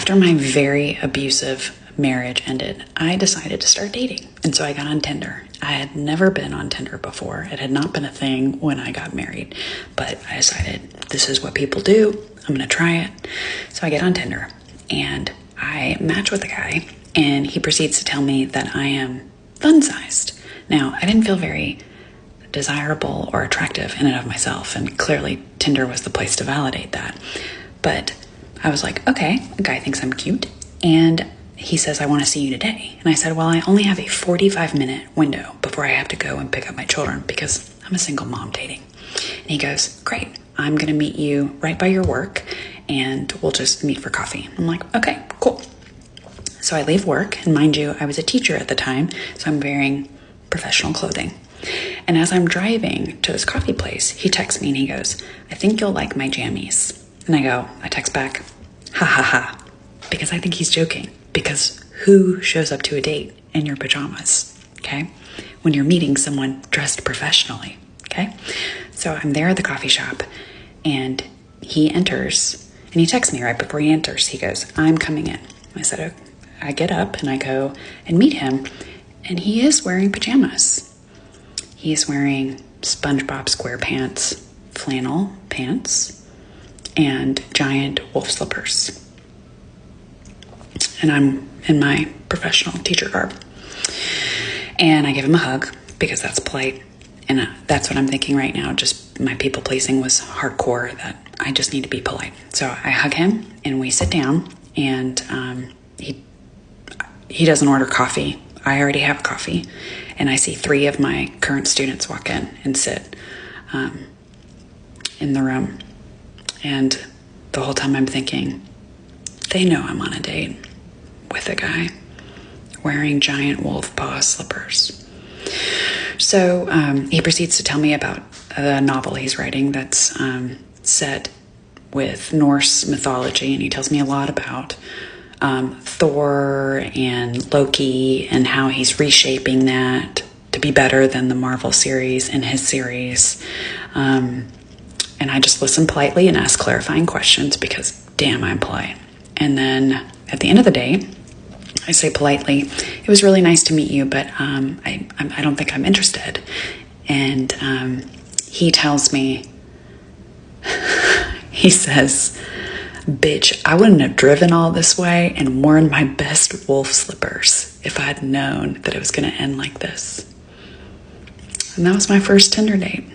after my very abusive marriage ended, I decided to start dating. And so I got on Tinder. I had never been on Tinder before. It had not been a thing when I got married, but I decided this is what people do. I'm going to try it. So I get on Tinder and I match with a guy, and he proceeds to tell me that I am fun-sized. Now, I didn't feel very desirable or attractive in and of myself, and clearly Tinder was the place to validate that. But I was like, okay, a guy thinks I'm cute, and he says, I want to see you today. And I said, well, I only have a 45-minute window before I have to go and pick up my children because I'm a single mom dating. And he goes, great, I'm going to meet you right by your work, and we'll just meet for coffee. I'm like, okay, cool. So I leave work, and mind you, I was a teacher at the time, so I'm wearing professional clothing. And as I'm driving to this coffee place, he texts me and he goes, I think you'll like my jammies. And I text back, ha ha ha, because I think he's joking. Because who shows up to a date in your pajamas, okay? When you're meeting someone dressed professionally, okay? So I'm there at the coffee shop, and he enters, and he texts me right before he enters. He goes, I'm coming in. I said, okay. I get up and I go and meet him, and he is wearing pajamas. He is wearing SpongeBob SquarePants flannel pants and giant wolf slippers. And I'm in my professional teacher garb. And I give him a hug because that's polite. And that's what I'm thinking right now. Just my people pleasing was hardcore, that I just need to be polite. So I hug him and we sit down, and he doesn't order coffee. I already have coffee. And I see 3 of my current students walk in and sit in the room. And the whole time I'm thinking, they know I'm on a date with a guy wearing giant wolf paw slippers. So he proceeds to tell me about the novel he's writing that's set with Norse mythology, and he tells me a lot about Thor and Loki and how he's reshaping that to be better than the Marvel series in his series. And I just listen politely and ask clarifying questions because damn, I'm polite. And then at the end of the day, I say politely, it was really nice to meet you, but I don't think I'm interested. And he tells me, he says, bitch, I wouldn't have driven all this way and worn my best wolf slippers if I had known that it was going to end like this. And that was my first Tinder date.